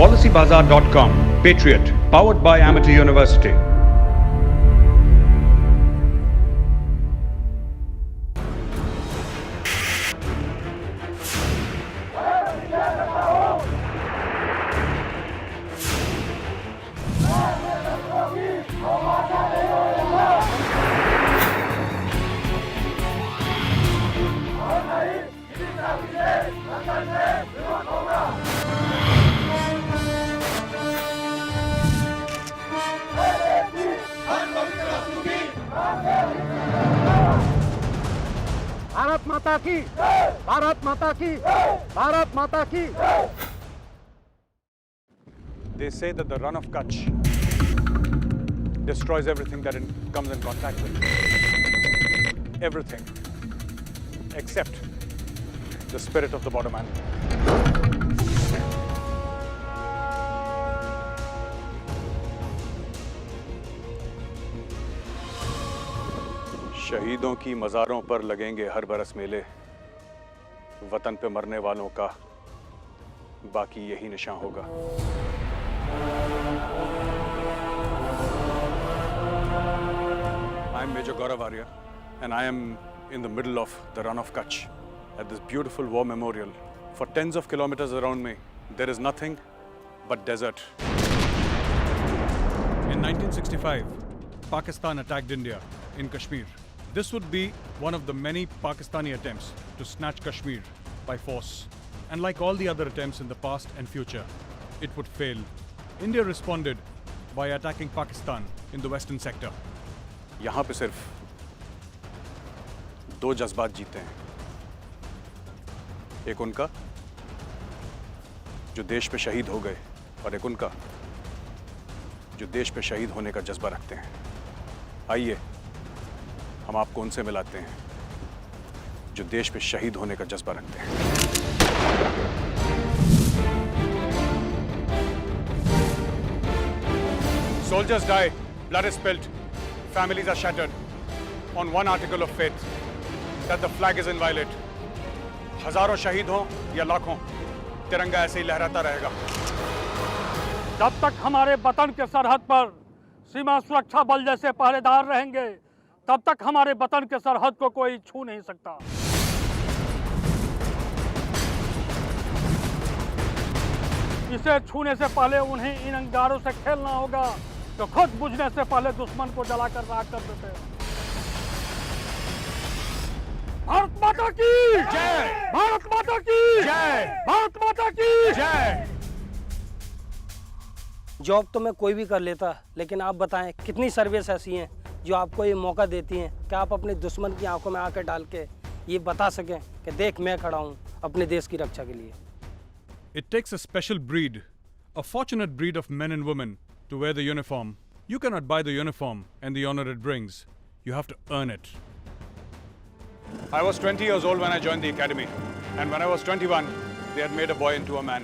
PolicyBazaar.com. Patriot, powered by Amity University. Bharat माता की, भारत माता की, भारत माता की। They say that the run of Kutch destroys everything that comes in contact with. Everything. Except the spirit of the border man. शहीदों की मज़ारों पर लगेंगे हर बरस मेले, वतन पे मरने वालों का बाकी यही निशान होगा। I am Major Gaurav Arya and I am in the middle of the run of Kutch at this beautiful war memorial. For tens of kilometers around me, there is nothing but desert. In 1965, Pakistan attacked India in Kashmir. This would be one of the many Pakistani attempts to snatch Kashmir by force. And like all the other attempts in the past and future, it would fail. India responded by attacking Pakistan in the western sector. यहाँ पे सिर्फ दो जज्बात जीते हैं, एक उनका जो देश पे शहीद हो गए और एक उनका जो देश पे शहीद होने का जज्बा रखते हैं। आइए हम आपको उनसे मिलाते हैं जो देश पे शहीद होने का जज्बा रखते हैं। Soldiers die, blood is spilled, families are shattered on one article of faith that the flag is inviolate. हजारों शहीद हों या लाखों, तिरंगा ऐसे ही लहराता रहेगा। जब तक हमारे वतन के सरहद पर सीमा सुरक्षा बल जैसे पहरेदार रहेंगे, तब तक हमारे वतन के सरहद को कोई छू नहीं सकता। इसे छूने से पहले उन्हें इन अंगारों से खेलना होगा तो खुद बुझने से पहले दुश्मन को जलाकर राख कर देते हैं। भारत माता की जय, भारत माता की जय, भारत माता की जय। जॉब तो मैं कोई भी कर लेता, लेकिन आप बताएं कितनी सर्विस ऐसी हैं जो आपको ये मौका देती हैं कि आप अपने दुश्मन की आंखों में आंखें डाल के ये बता सकें कि देख मैं खड़ा हूँ अपने देश की रक्षा के लिए। It takes a special breed, a fortunate breed of men and women to wear the uniform. You cannot buy the uniform and the honor it brings. You have to earn it. I was 20 years old when I joined the academy, and when I was 21, they had made a boy into a man.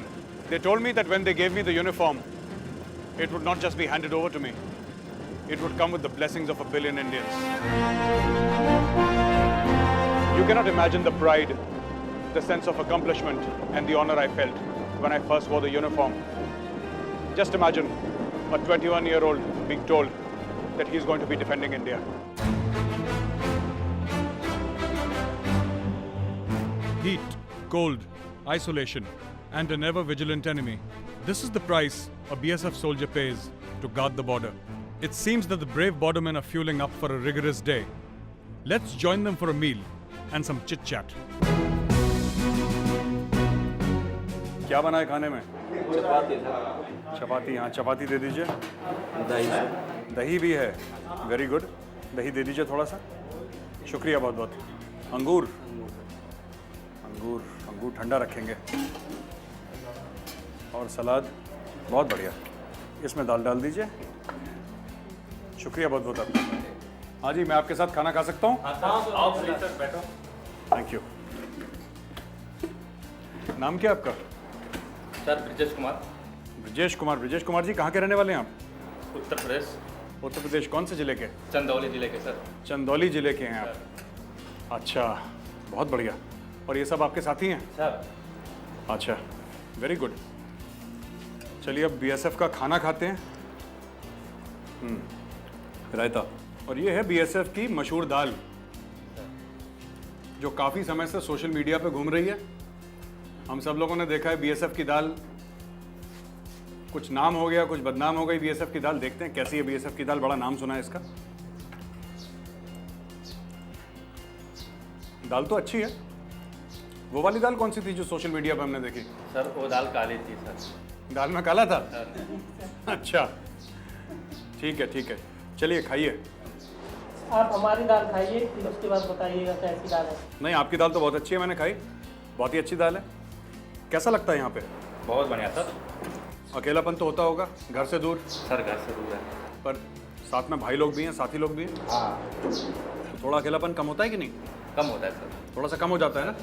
They told me that when they gave me the uniform, it would not just be handed over to me. It would come with the blessings of 1 billion Indians. You cannot imagine the pride, the sense of accomplishment, and the honor I felt when I first wore the uniform. Just imagine a 21-year-old being told that he's going to be defending India. Heat, cold, isolation, and an ever-vigilant enemy. This is the price a BSF soldier pays to guard the border. It seems that the brave bordermen are fueling up for a rigorous day. Let's join them for a meal and some chit-chat. क्या बना है खाने में? चपाती। हाँ, चपाती दे दीजिए। दही भी है। Very good. दही दे दीजिए थोड़ा सा। शुक्रिया बहुत बहुत। अंगूर ठंडा रखेंगे। और सलाद बहुत बढ़िया। इसमें दाल डाल दीजिए। शुक्रिया बहुत बहुत आपका। हाँ जी, मैं आपके साथ खाना खा सकता हूँ? आओ सर, बैठो। Thank you. नाम क्या आपका? सर ब्रिजेश कुमार। ब्रिजेश कुमार जी कहाँ के रहने वाले हैं आप? उत्तर प्रदेश। उत्तर प्रदेश कौन से जिले के? चंदौली जिले के सर। चंदौली जिले के हैं आप? अच्छा, बहुत बढ़िया। और ये सब आपके साथी हैं? सर। अच्छा, वेरी गुड। चलिए अब बीएसएफ का खाना खाते हैं। रायता। और ये है बीएसएफ की मशहूर दाल, जो काफ़ी समय से सोशल मीडिया पे घूम रही है। हम सब लोगों ने देखा है बीएसएफ की दाल, कुछ नाम हो गया, कुछ बदनाम हो गई बीएसएफ की दाल। देखते हैं कैसी है बीएसएफ की दाल, बड़ा नाम सुना है इसका। दाल तो अच्छी है। वो वाली दाल कौन सी थी जो सोशल मीडिया पे हमने देखी? सर वो दाल काली थी सर। दाल में काला था? अच्छा, ठीक है ठीक है, चलिए खाइए। आप हमारी दाल खाइए, फिर उसके बाद बताइएगा कैसी दाल है। नहीं, आपकी दाल तो बहुत अच्छी है, मैंने खाई, बहुत ही अच्छी दाल है। कैसा लगता है यहाँ पे? बहुत बढ़िया सर। अकेलापन तो होता होगा घर से दूर? सर घर से दूर है। पर साथ में भाई लोग भी हैं, साथी लोग भी हैं, हाँ तो थोड़ा अकेलापन कम होता है कि नहीं? कम होता है सर। थोड़ा सा कम हो जाता है ना?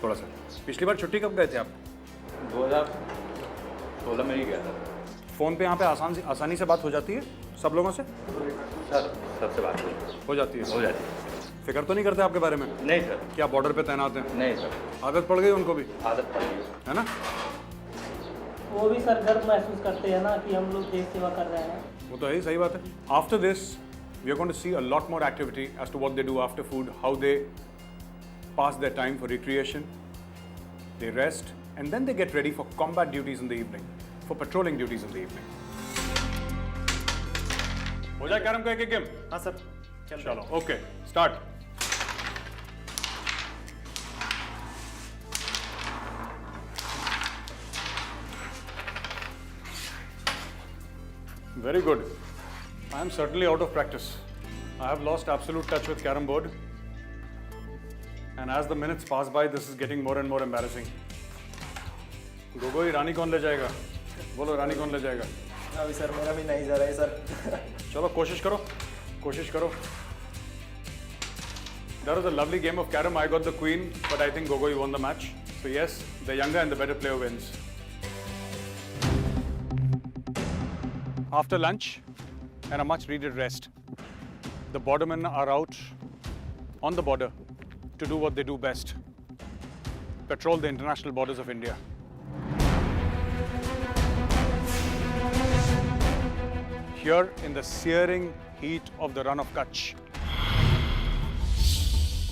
थोड़ा सा। पिछली बार छुट्टी कब गए थे आप? 2016 में ही गया था। फ़ोन पे यहाँ पे आसानी से बात हो जाती है सब लोगों से? सर सबसे बात हो जाती है? हो जाती है। फिक्र तो नहीं करते आपके बारे में? नहीं सर। क्या बॉर्डर पे तैनात हैं? नहीं सर। आदत पड़ गई उनको भी, आदत पड़ गई है ना? वो भी सर गर्व महसूस करते हैं ना कि हम लोग देश सेवा कर रहे हैं। वो तो है, सही बात है। After this we are going to see a lot more activity as to what they do after food, how they pass their time for recreation, they rest, and then they get ready for combat duties in the evening, for patrolling duties in the evening. हो जाए carrom का एक game? हाँ sir. चलो, okay, start. Very good. I am certainly out of practice. I have lost absolute touch with carom board. And as the minutes pass by, this is getting more and more embarrassing. Gogoi, रानी कौन ले जाएगा? बोलो, रानी कौन ले जाएगा? अभी sir मेरा भी नहीं जा रहा है सर। चलो कोशिश करो, कोशिश करो। That was a lovely game of carom. I got the queen, but I think Gogoi won the match. So yes, the younger and the better player wins. After lunch and a much-needed rest, the bordermen are out on the border to do what they do best: patrol the international borders of India. Here in the searing heat of the Run of Kutch,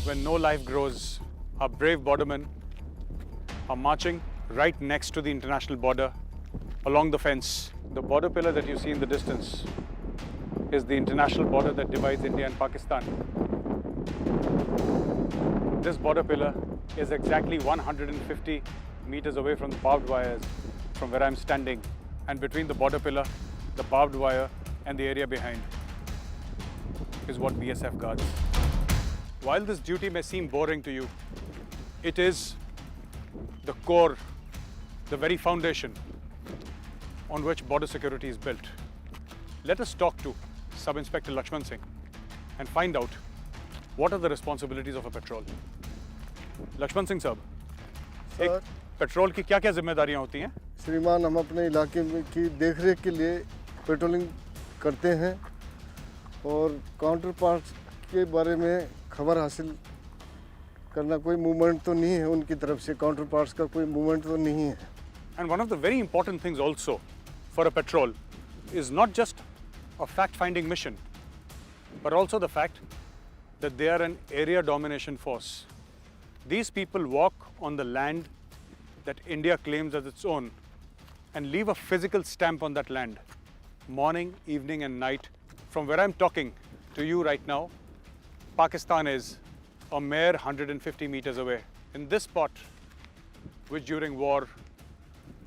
when no life grows, our brave bordermen are marching right next to the international border along the fence. The border pillar that you see in the distance is the international border that divides India and Pakistan. This border pillar is exactly 150 meters away from the barbed wires from where I'm standing, and between the border pillar, the barbed wire and the area behind is what BSF guards. While this duty may seem boring to you, it is the core, the very foundation on which border security is built. Let us talk to Sub-Inspector Lakshman Singh and find out what are the responsibilities of a patrol. Lakshman Singh साहब, एक petrol की क्या-क्या जिम्मेदारियां होती हैं? श्रीमान, हम अपने इलाके में की देखरेख के लिए पेट्रोलिंग करते हैं और काउंटर पार्ट्स के बारे में खबर हासिल करना। कोई मूवमेंट तो नहीं है उनकी तरफ से, काउंटर पार्ट्स का कोई मूवमेंट तो नहीं है। And one of the very important things also for a patrol is not just a fact-finding mission, but also the fact that they are an area domination force. These people walk on the land that India claims as its own and leave a physical stamp on that land, morning, evening and night. From where I'm talking to you right now, Pakistan is a mere 150 meters away. In this spot, which during war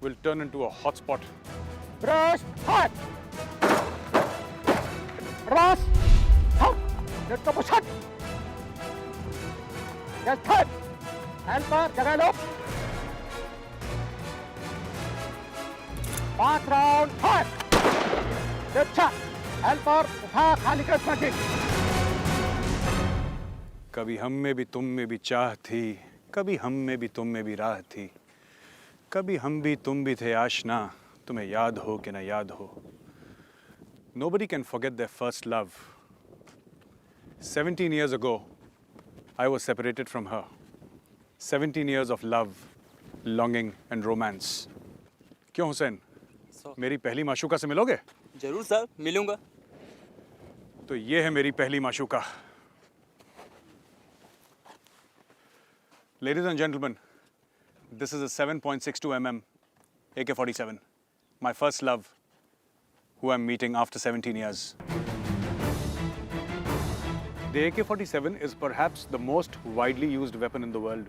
will turn into a hotspot. Brace, hot! Brace, hot! Let's go, push hot! Yes, hot! Hand पर जगह लो। 5 round हट। अच्छा, hand पर उठा खाली कर smashing. कभी हम में भी तुम में भी चाह थी, कभी हम में भी तुम में भी राह थी, कभी हम भी तुम भी थे आशना, तुम्हें याद हो कि ना याद हो. Nobody can forget their first love. 17 years ago, I was separated from her. 17 years of love, longing and romance. क्यों हुसैन? मेरी पहली माशूका से मिलोगे? जरूर सर, मिलूंगा। तो ये है मेरी पहली माशूका। Ladies and gentlemen, this is a 7.62 mm AK-47, my first love, who I'm meeting after 17 years. The AK-47 is perhaps the most widely used weapon in the world.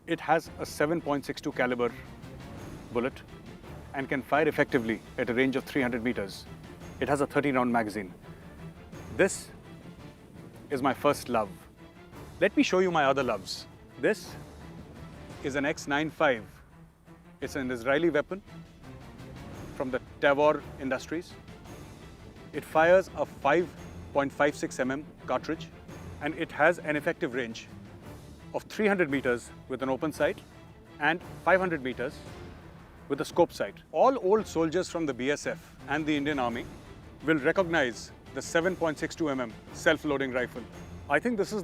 It has a 7.62 caliber bullet and can fire effectively at a range of 300 meters. It has a 30-round magazine. This is my first love. Let me show you my other loves. This is an X95. It's an Israeli weapon from the Tavor Industries. It fires a 5.56 mm cartridge, and it has an effective range of 300 meters with an open sight and 500 meters with a scope sight. All old soldiers from the BSF and the Indian Army will recognize the 7.62 mm self-loading rifle. I think this is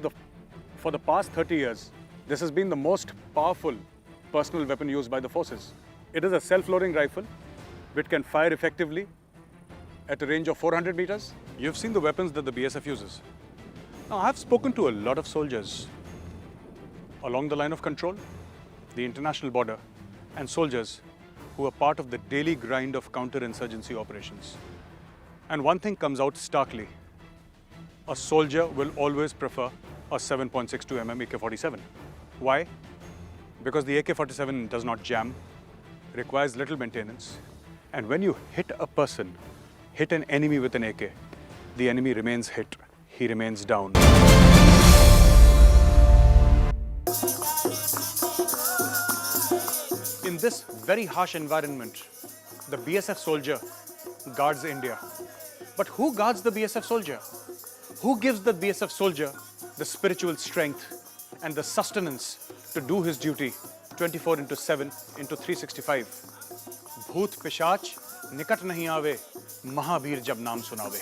for the past 30 years, this has been the most powerful personal weapon used by the forces. It is a self-loading rifle which can fire effectively at a range of 400 meters. You've seen the weapons that the BSF uses. Now, I've spoken to a lot of soldiers along the line of control, the international border, and soldiers who are part of the daily grind of counterinsurgency operations. And one thing comes out starkly. A soldier will always prefer a 7.62 mm AK-47. Why? Because the AK-47 does not jam, requires little maintenance, and when you hit a person, hit an enemy with an AK, the enemy remains hit, he remains down. In this very harsh environment, the BSF soldier guards India. But who guards the BSF soldier? Who gives the BSF soldier the spiritual strength and the sustenance to do his duty 24/7 into 365? Bhoot Pishach nikat nahi aave, Mahabir jab naam sunave.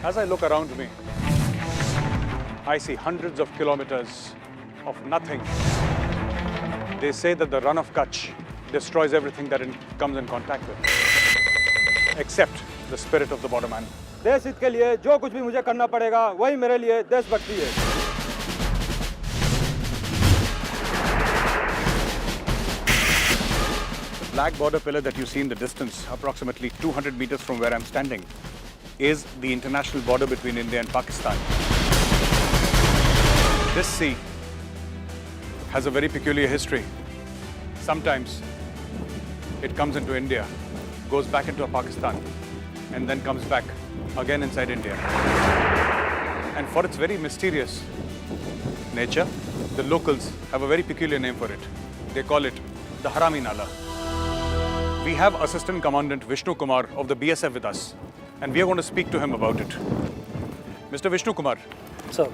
As I look around me, I see hundreds of kilometers of nothing. They say that the run of Kutch destroys everything that it comes in contact with, except the spirit of the borderman. देश हित के लिए जो कुछ भी मुझे करना पड़ेगा वही मेरे लिए देशभक्ति है। The black border pillar that you see in the distance, approximately 200 meters from where I'm standing, is the international border between India and Pakistan. This sea has a very peculiar history. Sometimes it comes into India, goes back into Pakistan, and then comes back again inside India. And for its very mysterious nature, the locals have a very peculiar name for it. They call it the Harami Nala. We have Assistant Commandant Vishnu Kumar of the BSF with us, and we are going to speak to him about it. Mr. Vishnu Kumar. Sir.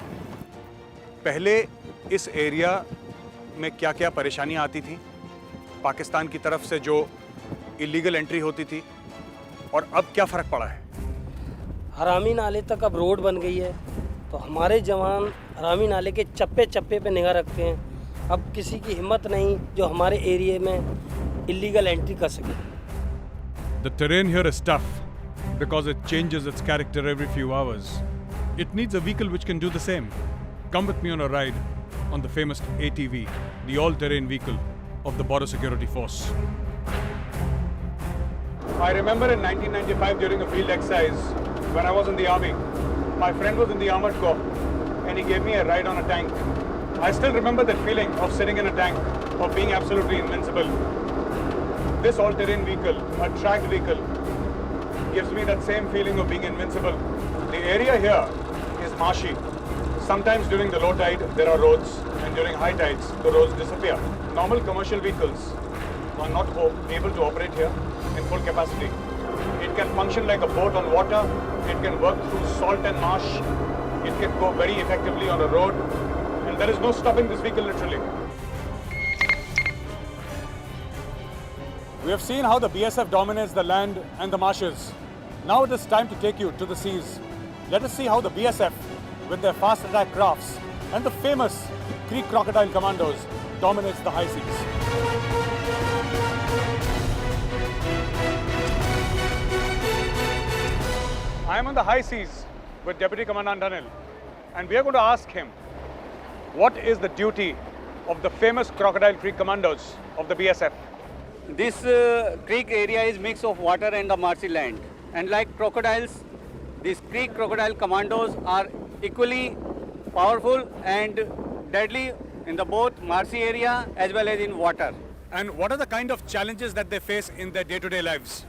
पहले इस area में क्या-क्या परेशानियां आती थी? पाकिस्तान की तरफ से जो इलीगल एंट्री होती थी, और अब क्या फ़र्क पड़ा है? हरामी नाले तक अब रोड बन गई है, तो हमारे जवान हरामी नाले के चप्पे-चप्पे पे निगाह रखते हैं। अब किसी की हिम्मत नहीं जो हमारे एरिया में इलीगल एंट्री कर सके। The terrain here is tough because it changes its character every few hours. It needs a vehicle which can do the same. Come with me on a ride on the famous ATV, the all-terrain vehicle of the Border Security Force. I remember in 1995 during a field exercise when I was in the army, my friend was in the Armored Corps and he gave me a ride on a tank. I still remember that feeling of sitting in a tank, of being absolutely invincible. This all-terrain vehicle, a tracked vehicle, gives me that same feeling of being invincible. The area here is marshy. Sometimes during the low tide, there are roads, and during high tides, the roads disappear. Normal commercial vehicles are not able to operate here in full capacity. It can function like a boat on water, it can work through salt and marsh, it can go very effectively on a road, and there is no stopping this vehicle literally. We have seen how the BSF dominates the land and the marshes. Now it is time to take you to the seas. Let us see how the BSF, with their fast attack crafts and the famous Creek Crocodile Commandos, dominates the high seas. I am on the high seas with Deputy Commandant Anil, and we are going to ask him what is the duty of the famous Crocodile Creek Commandos of the BSF. This creek area is mix of water and the marshy land. And like crocodiles, these Creek Crocodile Commandos are equally powerful and deadly in the both marshy area as well as in water. And what are the kind of challenges that they face in their day-to-day lives?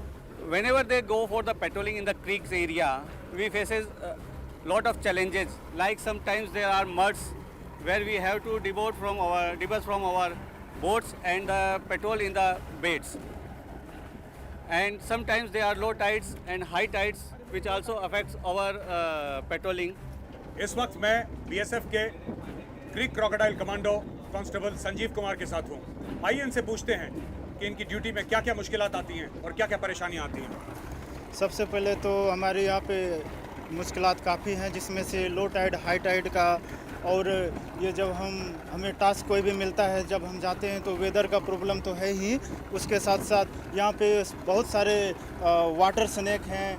Whenever they go for the patrolling in the creeks area, we faces a lot of challenges. Like sometimes there are muds where we have to debus from our boats and patrol in the baits. And sometimes there are low tides and high tides which also affects our patrolling. इस वक्त मैं BSF के creek crocodile commando constable Sanjeev Kumar के साथ हूँ। आइए इनसे पूछते हैं कि इनकी ड्यूटी में क्या-क्या मुश्किलात आती हैं और क्या-क्या परेशानियाँ आती हैं। सबसे पहले तो हमारे यहाँ पे मुश्किलात काफ़ी हैं, जिसमें से लो टाइड, हाई टाइड का, और ये जब हमें टास्क कोई भी मिलता है, जब हम जाते हैं तो वेदर का प्रॉब्लम तो है ही, उसके साथ साथ यहाँ पे बहुत सारे वाटर स्नेक हैं।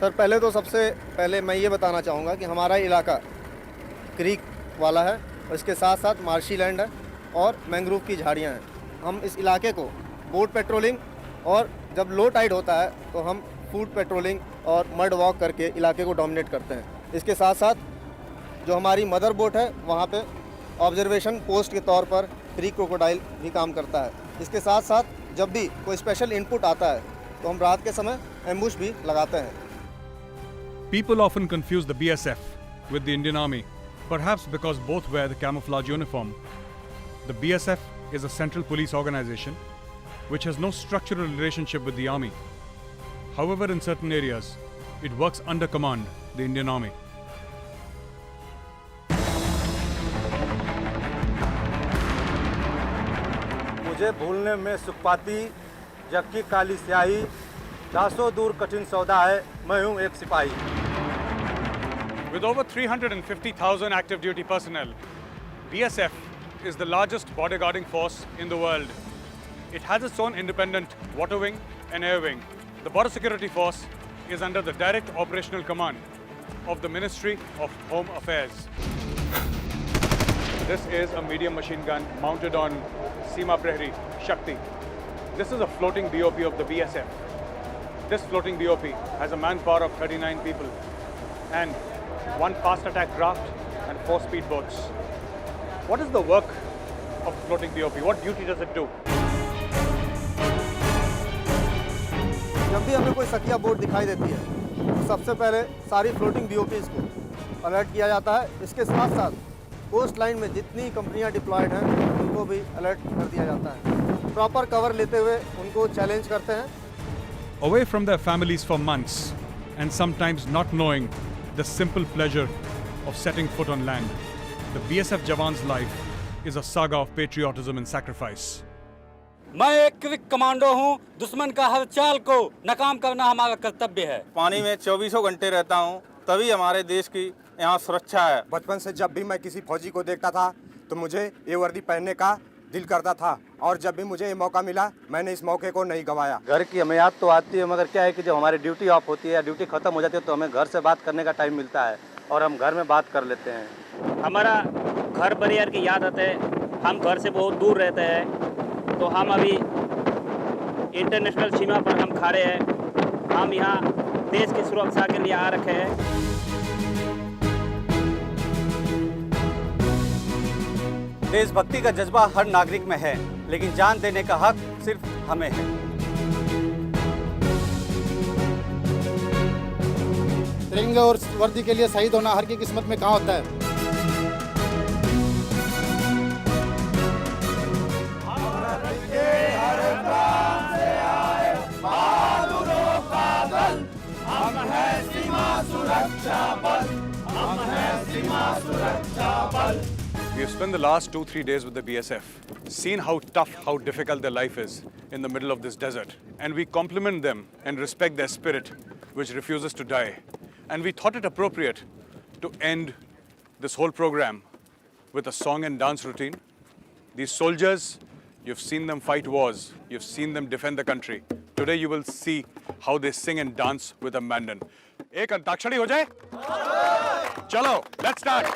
सर पहले तो सबसे पहले मैं ये बताना चाहूँगा कि हमारा इलाका क्रीक वाला है और इसके साथ साथ मार्शी लैंड है और मैंग्रोव की झाड़ियाँ हैं। हम इस इलाके को बोट पेट्रोलिंग और जब लो टाइड होता है तो हम फूड पेट्रोलिंग और मड वॉक करके इलाके को डोमिनेट करते हैं। इसके साथ साथ जो हमारी मदर बोट है वहाँ पे ऑब्जर्वेशन पोस्ट के तौर पर क्रीक क्रोकोडाइल भी काम करता है। इसके साथ साथ जब भी कोई स्पेशल इनपुट आता है तो हम रात के समय एम्बुश भी लगाते हैं। People often confuse the BSF with the Indian Army, perhaps because both wear the camouflage uniform. The BSF is a central police organization which has no structural relationship with the army. However, in certain areas, it works under command, the Indian Army. मुझे भूलने में सुखपाती, जबकि काली स्याही, 400 दूर कठिन सौदा है, मैं हूँ एक सिपाही। With over 350,000 active duty personnel, BSF is the largest bodyguarding force in the world. It has its own independent water wing and air wing. The border security force is under the direct operational command of the Ministry of Home Affairs. This is a medium machine gun mounted on Seema Prahari Shakti. This is a floating BOP of the BSF. This floating BOP has a manpower of 39 people and 1 fast attack craft and 4 speedboats. What is the work of floating BOP? What duty does it do? जब भी हमें कोई सकिया boat दिखाई देती है तो सबसे पहले सारी फ्लोटिंग BOPs को अलर्ट किया जाता है। इसके साथ साथ कोस्ट लाइन में जितनी कंपनियां डिप्लॉयड हैं उनको भी अलर्ट कर दिया जाता है। प्रॉपर कवर लेते हुए उनको चैलेंज करते हैं। Away from their families for months and sometimes not knowing the simple pleasure of setting foot on land, the BSF Jawan's life is a saga of patriotism and sacrifice. मैं एक quick commando हूँ। दुश्मन का हर चाल को नाकाम करना हमारा कर्तव्य है। पानी में 24 घंटे रहता हूँ, तभी हमारे देश की यहाँ सुरक्षा है। बचपन से जब भी मैं किसी फौजी को देखता था तो मुझे ये वर्दी पहनने का दिल करता था और जब भी मुझे ये मौका मिला मैंने इस मौके को नहीं गंवाया। घर की हमें याद तो आती है, मगर क्या है कि जब हमारी ड्यूटी ऑफ होती है या ड्यूटी खत्म हो जाती है तो हमें घर से बात करने का टाइम मिलता है और हम घर में बात कर लेते हैं। हमारा घर परिवार की याद आते है। हम घर से बहुत दूर रहते हैं, तो हम अभी इंटरनेशनल सीमा पर हम खड़े हैं। हम यहाँ देश की सुरक्षा के लिए आ रखे हैं। देशभक्ति का जज्बा हर नागरिक में है, लेकिन जान देने का हक सिर्फ हमें है। तिरंगे और वर्दी के लिए शहीद होना हर की किस्मत में कहाँ होता है। हम हैं सीमा सुरक्षा बल, हम हैं सीमा सुरक्षा बल। We have spent the last 2-3 days with the BSF, seen how tough, how difficult their life is in the middle of this desert. And we compliment them and respect their spirit, which refuses to die. And we thought it appropriate to end this whole program with a song and dance routine. These soldiers, you've seen them fight wars, you've seen them defend the country. Today you will see how they sing and dance with abandon. एक अंताक्षरी हो जाए? चलो, let's start.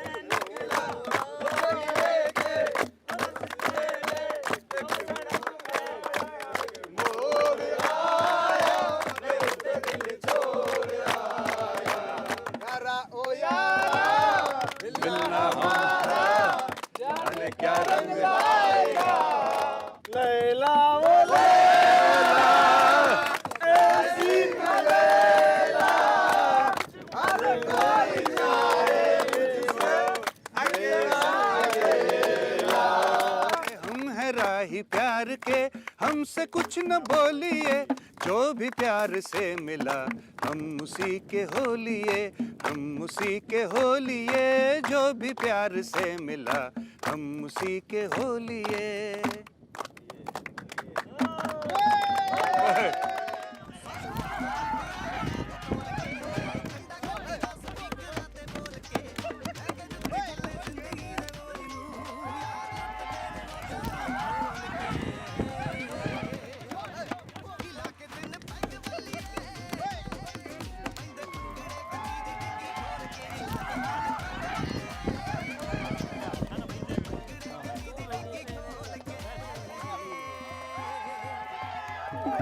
प्यार के हमसे कुछ न बोलिए, जो भी प्यार से मिला हम उसी के हो लिए, हम उसी के हो लिए, जो भी प्यार से मिला हम उसी के हो लिए।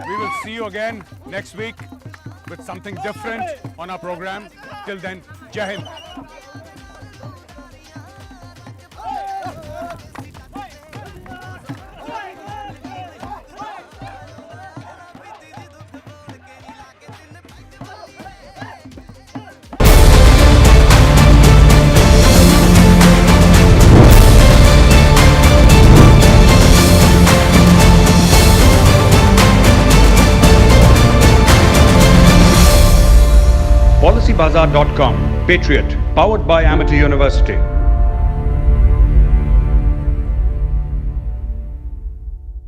We will see you again next week with something different on our program. Till then, Jai Hind. PolicyBazaar.com, Patriot, powered by Amity University.